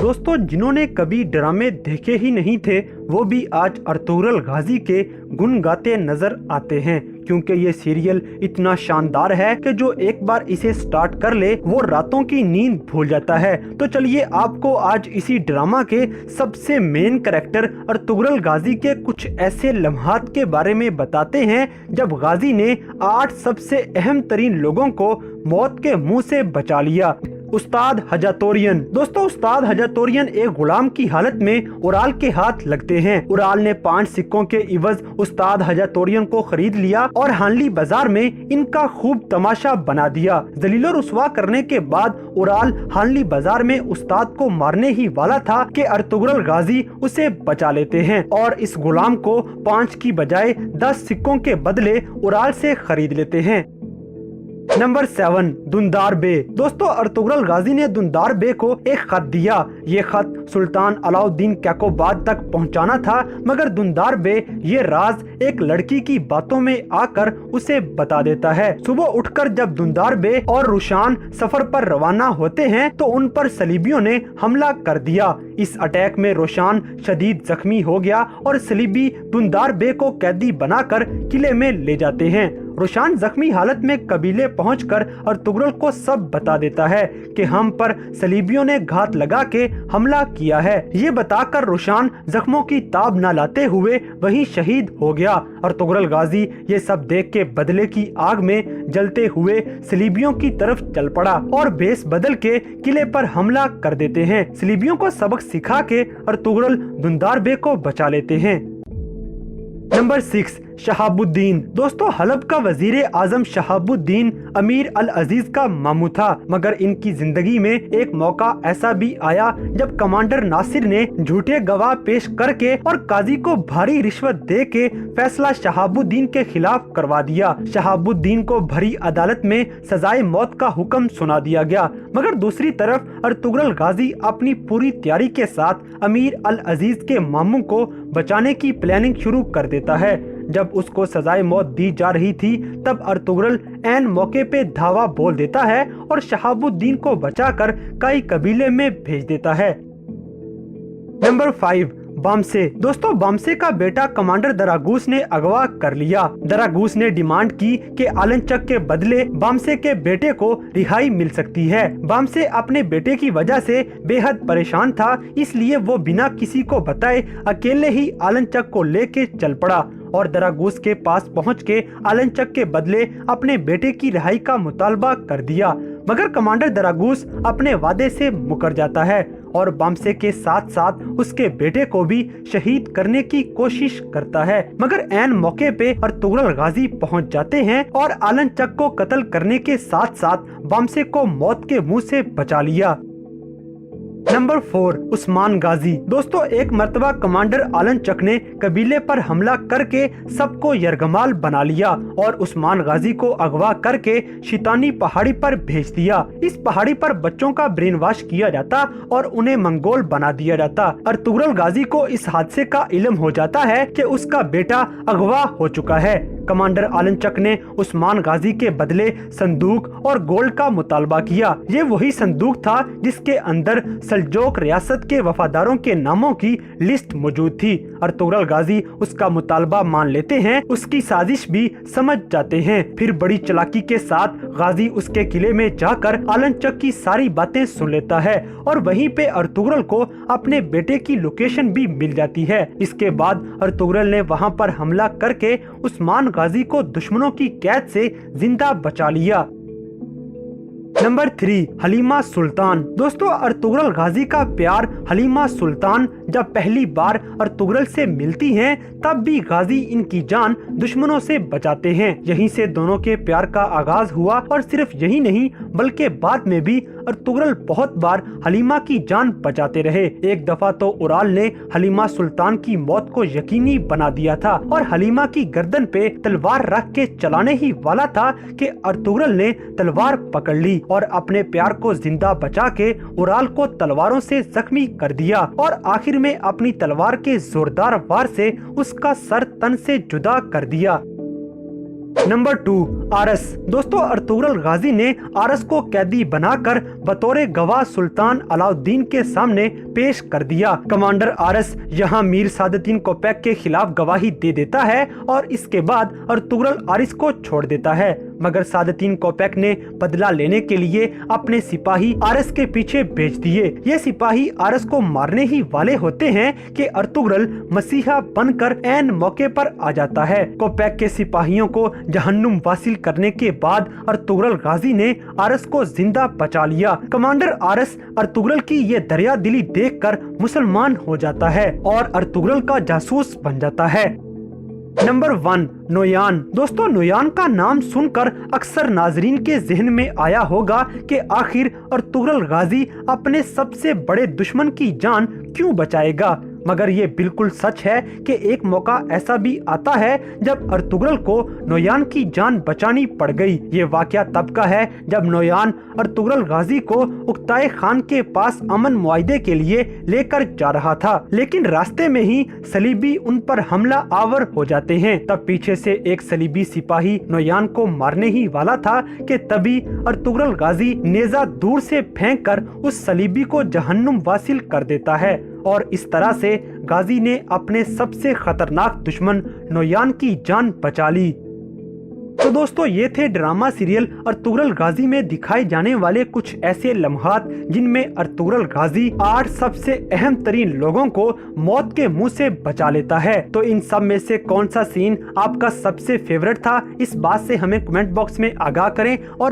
दोस्तों, जिन्होंने कभी ड्रामे देखे ही नहीं थे वो भी आज अर्तुगरुल गाजी के गुण गाते नजर आते हैं, क्योंकि ये सीरियल इतना शानदार है कि जो एक बार इसे स्टार्ट कर ले वो रातों की नींद भूल जाता है। तो चलिए आपको आज इसी ड्रामा के सबसे मेन कैरेक्टर अर्तुगरुल गाजी के कुछ ऐसे लम्हात के बारे में बताते हैं जब गाजी ने 8 सबसे अहम तरीन लोगों को मौत के मुंह से बचा लिया। उस्ताद हजातोरियन। दोस्तों, उस्ताद हजातोरियन एक गुलाम की हालत में उराल के हाथ लगते हैं। उराल ने 5 सिक्कों के इवज उस्ताद हजातोरियन को खरीद लिया और हानली बाजार में इनका खूब तमाशा बना दिया। जलीलो रुसवा करने के बाद उराल हानली बाजार में उस्ताद को मारने ही वाला था कि अर्तुगरुल गाजी उसे बचा लेते हैं और इस गुलाम को 5 की बजाय 10 सिक्कों के बदले उराल से खरीद लेते हैं। नंबर 7, दुंदार बे। दोस्तों, अर्तुगरुल गाजी ने दुंदार बे को एक खत दिया। ये खत सुल्तान अलाउद्दीन कैकोबाद तक पहुंचाना था, मगर दुंदार बे ये राज एक लड़की की बातों में आकर उसे बता देता है। सुबह उठकर जब दुंदार बे और रुशान सफर पर रवाना होते हैं तो उन पर सलीबियों ने हमला कर दिया। इस अटैक में रोशान शदीद जख्मी हो गया और सलीबी दुंदार बे को कैदी बनाकर किले में ले जाते हैं। रोशान जख्मी हालत में कबीले पहुंचकर अर्तुगरुल को सब बता देता है कि हम पर सलीबियों ने घात लगा के हमला किया है। ये बताकर रोशान जख्मों की ताब न लाते हुए वहीं शहीद हो गया। अर्तुगरुल गाजी ये सब देख के बदले की आग में जलते हुए सलीबियों की तरफ चल पड़ा और भेस बदल के किले पर हमला कर देते हैं। सलीबियों को सबक सिखा के अर्तुगरुल दुंदार बे को बचा लेते हैं। नंबर 6, शहाबुद्दीन। दोस्तों, हलब का वजीर आजम शहाबुद्दीन अमीर अल अजीज का मामू था, मगर इनकी जिंदगी में एक मौका ऐसा भी आया जब कमांडर नासिर ने झूठे गवाह पेश करके और काजी को भारी रिश्वत दे के फैसला शहाबुद्दीन के खिलाफ करवा दिया। शहाबुद्दीन को भरी अदालत में सजाए मौत का हुक्म सुना दिया गया, मगर दूसरी तरफ अर्तुगरुल गाजी अपनी पूरी तैयारी के साथ अमीर अल अजीज के मामू को बचाने की प्लानिंग शुरू कर देता है। जब उसको सजाए मौत दी जा रही थी तब अर्तुगरुल ऐन मौके पे धावा बोल देता है और शहाबुद्दीन को बचाकर कई कबीले में भेज देता है। नंबर 5, बामसे। दोस्तों, बामसे का बेटा कमांडर दरागूस ने अगवा कर लिया। दरागूस ने डिमांड की कि आलनचक के बदले बामसे के बेटे को रिहाई मिल सकती है। बामसे अपने बेटे की वजह से बेहद परेशान था, इसलिए वो बिना किसी को बताए अकेले ही आलनचक को लेके चल पड़ा और दरागूस के पास पहुंच के आलनचक के बदले अपने बेटे की रिहाई का मुतालबा कर दिया, मगर कमांडर दरागूस अपने वादे से मुकर जाता है और बामसे के साथ साथ उसके बेटे को भी शहीद करने की कोशिश करता है। मगर ऐन मौके पे अर्तुगरुल गाजी पहुंच जाते हैं और आलनचक को कत्ल करने के साथ साथ बामसे को मौत के मुंह से बचा लिया। नंबर 4, उस्मान गाजी। दोस्तों, एक मर्तबा कमांडर आलनचक ने कबीले पर हमला करके सबको यरगमाल बना लिया और उस्मान गाजी को अगवा करके शितानी पहाड़ी पर भेज दिया। इस पहाड़ी पर बच्चों का ब्रेन वॉश किया जाता और उन्हें मंगोल बना दिया जाता। अर्तुगरुल गाजी को इस हादसे का इल्म हो जाता है कि उसका बेटा अगवा हो चुका है। कमांडर आलनचक ने उस्मान गाजी के बदले संदूक और गोल्ड का मुतालबा किया। ये वही संदूक था जिसके अंदर सल्जोक रियासत के वफादारों के नामों की लिस्ट मौजूद थी। अर्तुगरुल गाजी उसका मुतालबा मान लेते हैं, उसकी साजिश भी समझ जाते हैं। फिर बड़ी चालाकी के साथ गाजी उसके किले में जाकर आलनचक की सारी बातें सुन लेता है और वहीं पे अर्तुगरुल को अपने बेटे की लोकेशन भी मिल जाती है। इसके बाद अर्तुगरुल ने वहां पर हमला करके उस्मान गाजी को दुश्मनों की कैद से जिंदा बचा लिया। नंबर 3, हलीमा सुल्तान। दोस्तों, अर्तुगरुल गाजी का प्यार हलीमा सुल्तान जब पहली बार अर्तुगरुल से मिलती हैं तब भी गाजी इनकी जान दुश्मनों से बचाते हैं। यहीं से दोनों के प्यार का आगाज हुआ और सिर्फ यही नहीं बल्कि बाद में भी अर्तुगरुल बहुत बार हलीमा की जान बचाते रहे। एक दफा तो उराल ने हलीमा सुल्तान की मौत को यकीनी बना दिया था और हलीमा की गर्दन पे तलवार रख के चलाने ही वाला था कि अर्तुगरुल ने तलवार पकड़ ली और अपने प्यार को जिंदा बचा के उराल को तलवारों से जख्मी कर दिया और आखिर में अपनी तलवार के जोरदार वार से उसका सर तन से जुदा कर दिया। नंबर 2, आरस। दोस्तों, अर्तुगरुल गाजी ने आरस को कैदी बनाकर बतौर गवाह सुल्तान अलाउद्दीन के सामने पेश कर दिया। कमांडर आरस यहाँ मीर सादुद्दीन कोपैक के खिलाफ गवाही दे देता है और इसके बाद अर्तुगरुल आरिस को छोड़ देता है, मगर सादुद्दीन कोपैक ने बदला लेने के लिए अपने सिपाही आरस के पीछे भेज दिए। ये सिपाही आरस को मारने ही वाले होते हैं कि अर्तुगरुल मसीहा बनकर ऐन मौके पर आ जाता है। कोपैक के सिपाहियों को जहन्नुम वासिल करने के बाद अर्तुगरुल गाजी ने आरस को जिंदा बचा लिया। कमांडर आरस अर्तुगरुल की ये दरिया दिली देखकर मुसलमान हो जाता है और अर्तुगरुल का जासूस बन जाता है। नंबर 1, नोयान। दोस्तों, नोयान का नाम सुनकर अक्सर नाजरीन के जहन में आया होगा कि आखिर अर्तुगरुल गाजी अपने सबसे बड़े दुश्मन की जान क्यों बचाएगा, मगर ये बिल्कुल सच है कि एक मौका ऐसा भी आता है जब अर्तुगरुल को नोयान की जान बचानी पड़ गई। ये वाकया तब का है जब नोयान अर्तुगरुल गाजी को उक्ताए खान के पास अमन मुआहदे के लिए लेकर जा रहा था, लेकिन रास्ते में ही सलीबी उन पर हमला आवर हो जाते हैं। तब पीछे से एक सलीबी सिपाही नोयान को मारने ही वाला था कि तभी अर्तुगरुल गाजी नेजा दूर से फेंक कर उस सलीबी को जहन्नुम वासिल कर देता है और इस तरह से गाजी ने अपने सबसे खतरनाक दुश्मन नोयान की जान बचा ली। तो दोस्तों, ये थे ड्रामा सीरियल अर्तुगरुल गाजी में दिखाए जाने वाले कुछ ऐसे लम्हात जिनमें अर्तुगरुल गाजी 8 सबसे अहम तरीन लोगों को मौत के मुंह से बचा लेता है। तो इन सब में से कौन सा सीन आपका सबसे फेवरेट था, इस बात से हमें कमेंट बॉक्स में आगाह करें। और